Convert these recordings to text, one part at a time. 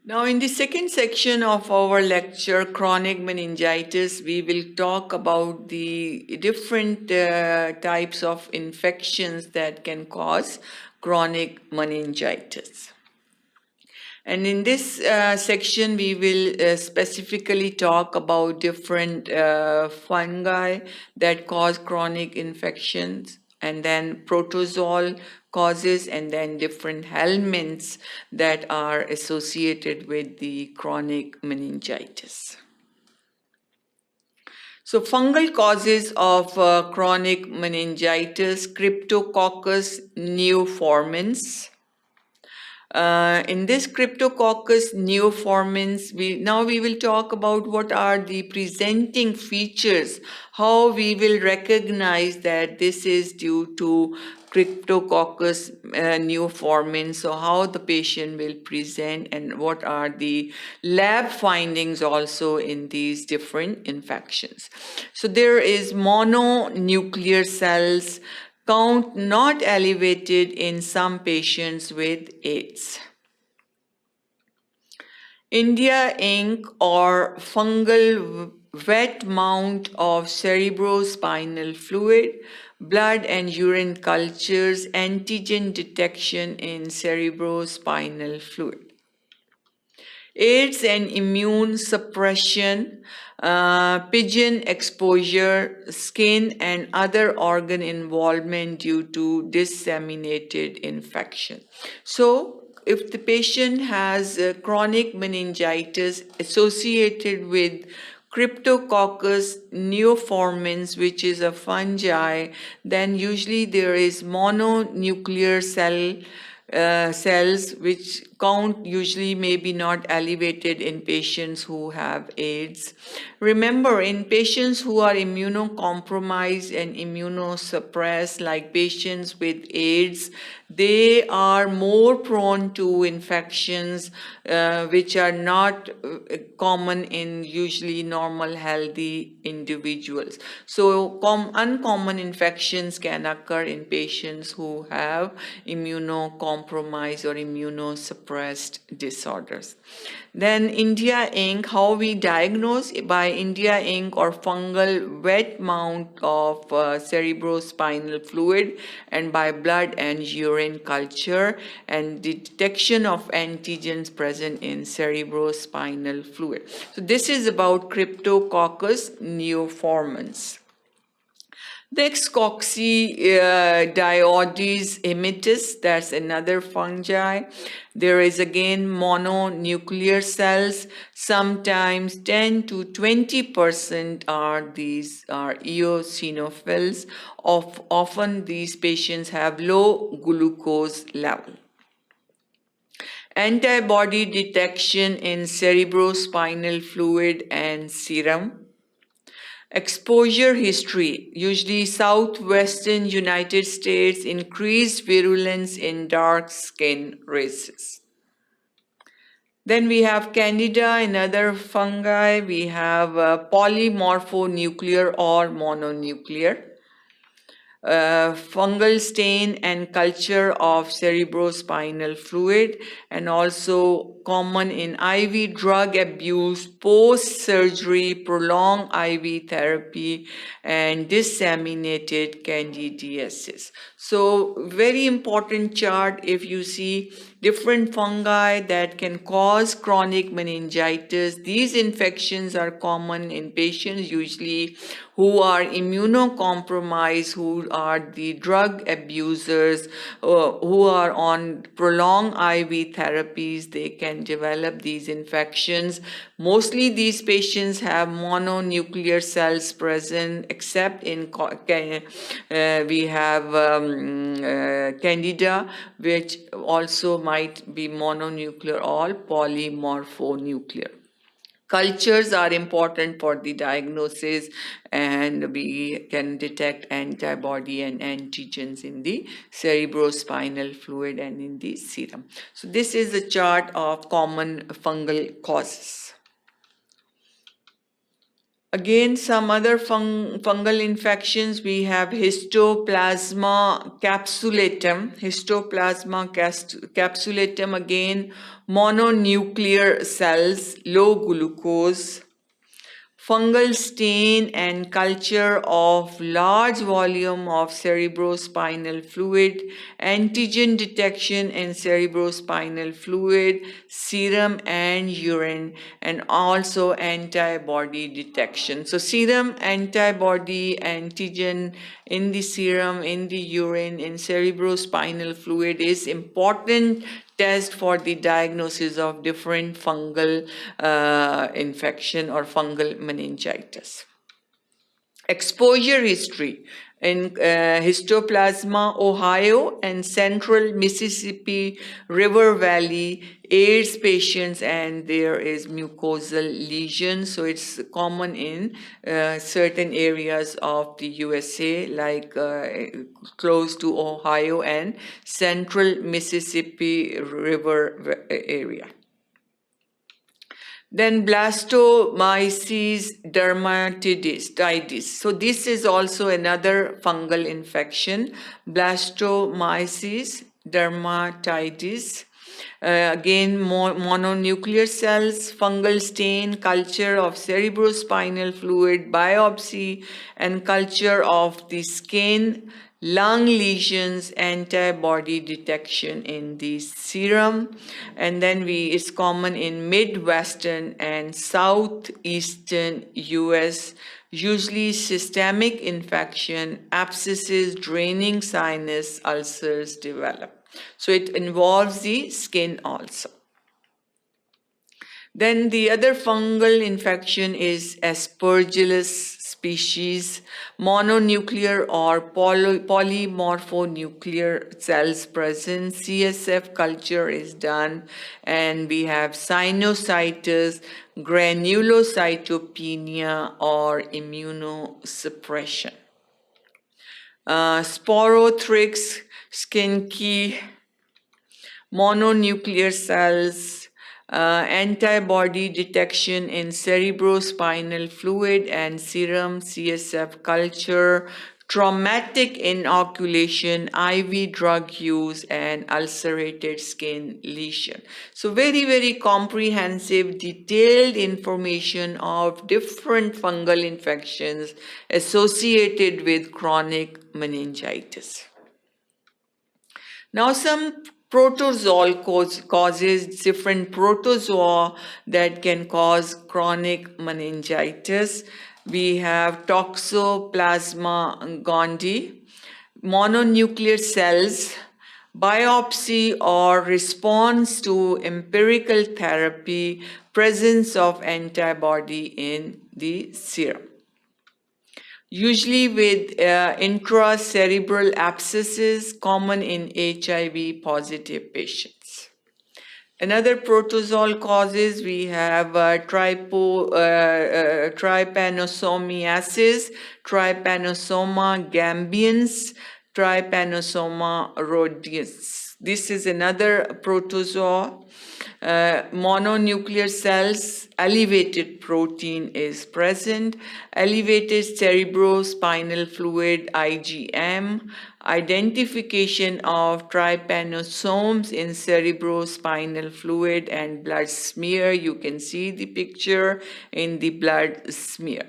Now, in the second section of our lecture, chronic meningitis, we will talk about the different types of infections that can cause chronic meningitis. And in this section, we will specifically talk about different fungi that cause chronic infections, and then protozoal causes, and then different helminths that are associated with the chronic meningitis. So fungal causes of chronic meningitis: Cryptococcus neoformans. In this Cryptococcus neoformans, we will talk about what are the presenting features, how we will recognize that this is due to Cryptococcus neoformans, so how the patient will present and what are the lab findings also in these different infections. So there is mononuclear cells count not elevated in some patients with AIDS. India ink or fungal wet mount of cerebrospinal fluid, blood and urine cultures, antigen detection in cerebrospinal fluid. AIDS and immune suppression, pigeon exposure, skin and other organ involvement due to disseminated infection. So, if the patient has chronic meningitis associated with Cryptococcus neoformans, which is a fungi, then usually there is mononuclear cells which count usually maybe not elevated in patients who have AIDS. Remember, in patients who are immunocompromised and immunosuppressed, like patients with AIDS, they are more prone to infections which are not common in usually normal healthy individuals. So uncommon infections can occur in patients who have immunocompromised or immunosuppressed disorders. Then India ink, how we diagnose by India ink or fungal wet mount of cerebrospinal fluid and by blood and urine culture and the detection of antigens present in cerebrospinal fluid. So this is about Cryptococcus neoformans. The Coccidioides immitis, that's another fungi. There is again mononuclear cells. Sometimes 10 to 20% are eosinophils. Often these patients have low glucose level. Antibody detection in cerebrospinal fluid and serum. Exposure history, usually southwestern United States, increased virulence in dark skin races. Then we have Candida, another fungi. We have polymorphonuclear or mononuclear. Fungal stain and culture of cerebrospinal fluid, and also common in IV drug abuse, post-surgery, prolonged IV therapy, and disseminated candidiasis. So very important chart if you see different fungi that can cause chronic meningitis. These infections are common in patients usually who are immunocompromised, who are the drug abusers, who are on prolonged IV therapies. They can develop these infections. Mostly these patients have mononuclear cells present, except in we have Candida, which also might be mononuclear or polymorphonuclear. Cultures are important for the diagnosis, and we can detect antibody and antigens in the cerebrospinal fluid and in the serum. So this is a chart of common fungal causes. Again, some other fungal infections, we have Histoplasma capsulatum. Capsulatum, again, mononuclear cells, low glucose, fungal stain and culture of large volume of cerebrospinal fluid, antigen detection in cerebrospinal fluid, serum and urine, and also antibody detection. So serum, antibody, antigen in the serum, in the urine, in cerebrospinal fluid is important test for the diagnosis of different fungal infection or fungal meningitis. Exposure history in Histoplasma, Ohio, and central Mississippi River Valley, AIDS patients, and there is mucosal lesion. So it's common in certain areas of the USA, like close to Ohio and central Mississippi River area. Then blastomyces dermatitis. So this is also another fungal infection. Blastomyces dermatitis. Again, mononuclear cells, fungal stain, culture of cerebrospinal fluid, biopsy, and culture of the skin, lung lesions, antibody detection in the serum. And then it's common in Midwestern and Southeastern US, usually systemic infection, abscesses, draining sinus, ulcers develop. So it involves the skin also. Then the other fungal infection is Aspergillus species, mononuclear or polymorphonuclear cells present. CSF culture is done, and we have sinusitis, granulocytopenia, or immunosuppression. Sporothrix, skinky, mononuclear cells, antibody detection in cerebrospinal fluid and serum, CSF culture, traumatic inoculation, IV drug use, and ulcerated skin lesion. So very, very comprehensive, detailed information of different fungal infections associated with chronic meningitis. Now some protozoal causes, different protozoa that can cause chronic meningitis. We have Toxoplasma gondii, mononuclear cells, biopsy or response to empirical therapy, presence of antibody in the serum. Usually with intracerebral abscesses, common in HIV positive patients. Another protozoal causes, we have trypanosomiasis, Trypanosoma gambians, Trypanosoma rhodesiensis. This is another protozoa. Mononuclear cells, elevated protein is present, elevated cerebrospinal fluid IgM, identification of trypanosomes in cerebrospinal fluid and blood smear. You can see the picture in the blood smear.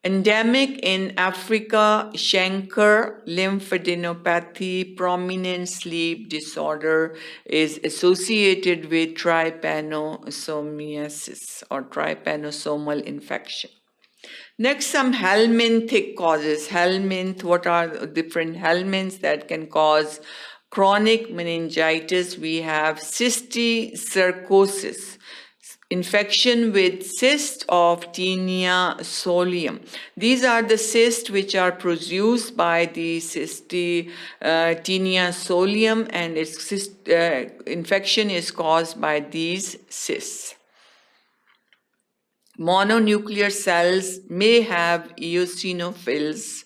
Endemic in Africa, chancre, lymphadenopathy, prominent sleep disorder is associated with trypanosomiasis or trypanosomal infection. Next, some helminthic causes. Helminth, what are the different helminths that can cause chronic meningitis? We have cysticercosis, infection with cyst of Tinea solium. These are the cysts which are produced by the Tinea solium, and its infection is caused by these cysts. Mononuclear cells may have eosinophils.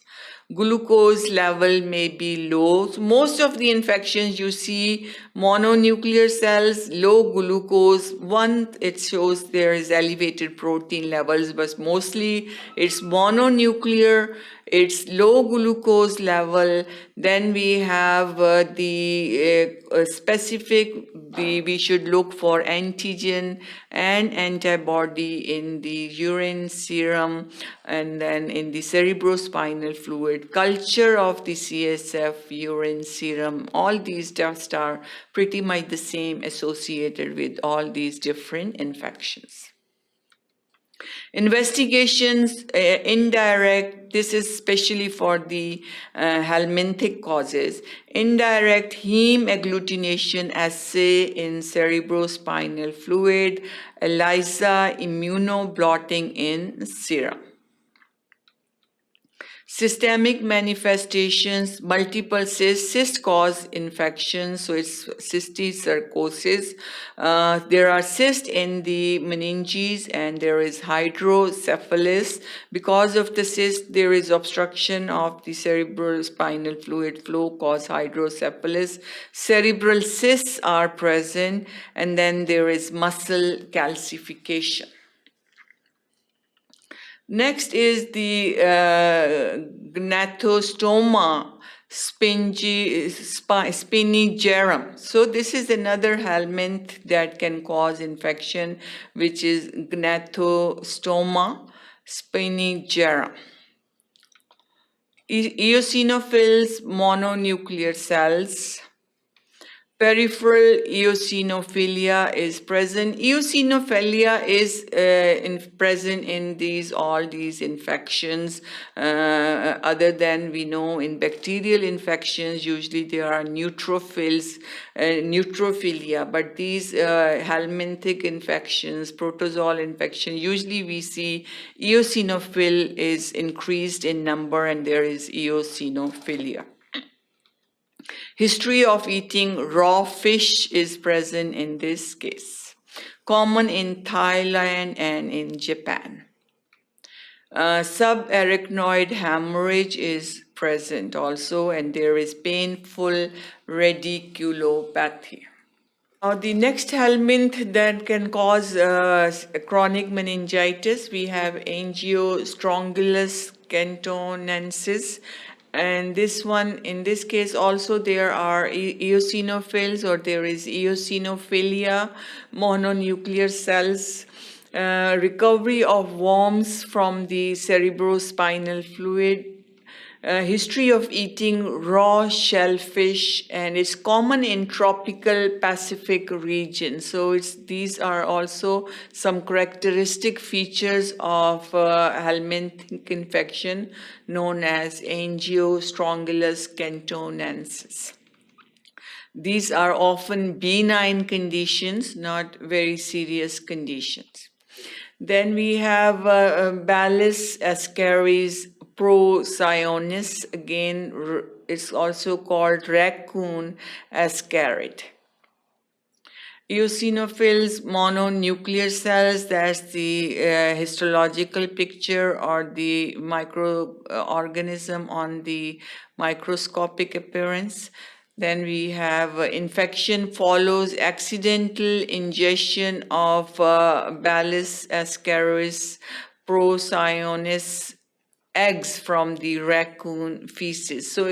Glucose level may be low. So most of the infections you see mononuclear cells, low glucose. One, it shows there is elevated protein levels, but mostly it's mononuclear, it's low glucose level. Then we have the specific, we should look for antigen and antibody in the urine, serum, and then in the cerebrospinal fluid, culture of the CSF, urine, serum. All these tests are pretty much the same, associated with all these different infections. Investigations, indirect, this is especially for the helminthic causes. Indirect heme agglutination assay in cerebrospinal fluid, ELISA immunoblotting in serum. Systemic manifestations, multiple cysts. Cysts cause infections, so it's cysticercosis. There are cysts in the meninges and there is hydrocephalus. Because of the cyst, there is obstruction of the cerebrospinal fluid flow, cause hydrocephalus. Cerebral cysts are present, and then there is muscle calcification. Next is the gnathostoma spinigerum. So this is another helminth that can cause infection, which is gnathostoma spinigerum. Eosinophils, mononuclear cells. Peripheral eosinophilia is present. Eosinophilia is present in all these infections. Other than we know in bacterial infections, usually there are neutrophils, neutrophilia. But these helminthic infections, protozoal infection, usually we see eosinophil is increased in number, and there is eosinophilia. History of eating raw fish is present in this case. Common in Thailand and in Japan. Subarachnoid hemorrhage is present also, and there is painful radiculopathy. The next helminth that can cause chronic meningitis, we have Angiostrongylus cantonensis. And this one, in this case also there are eosinophils, or there is eosinophilia, mononuclear cells. Recovery of worms from the cerebrospinal fluid. History of eating raw shellfish, and it's common in tropical Pacific region. So these are also some characteristic features of helminthic infection known as Angiostrongylus cantonensis. These are often benign conditions, not very serious conditions. Then we have Balis ascaris procyonis. Again, it's also called raccoon ascarid. Eosinophils, mononuclear cells, that's the histological picture or the microorganism on the microscopic appearance. Then we have infection follows accidental ingestion of Balis ascaris procyonis eggs from the raccoon feces. So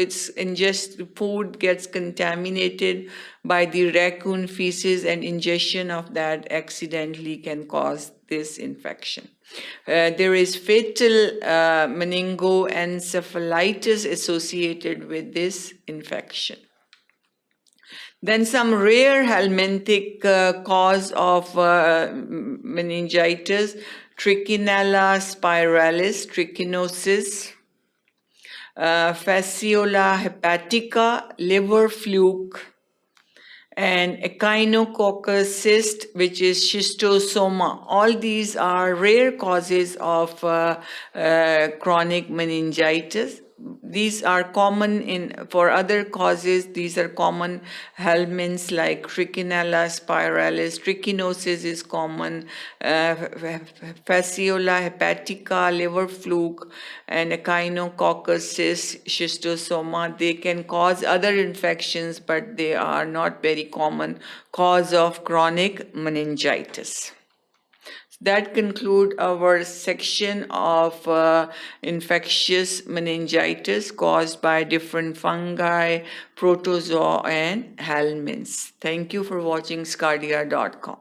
food gets contaminated by the raccoon feces, and ingestion of that accidentally can cause this infection. There is fatal meningoencephalitis associated with this infection. Then some rare helminthic cause of meningitis, Trichinella spiralis, trichinosis, fasciola hepatica, liver fluke, and echinococcus cyst, which is schistosoma. All these are rare causes of chronic meningitis. these are common for other causes. These are common helminths like Trichinella spiralis. Trichinosis is common. Fasciola hepatica, liver fluke, and Echinococcus schistosoma. They can cause other infections, but they are not very common cause of chronic meningitis. That conclude our section of infectious meningitis caused by different fungi, protozoa, and helminths. Thank you for watching sqadia.com.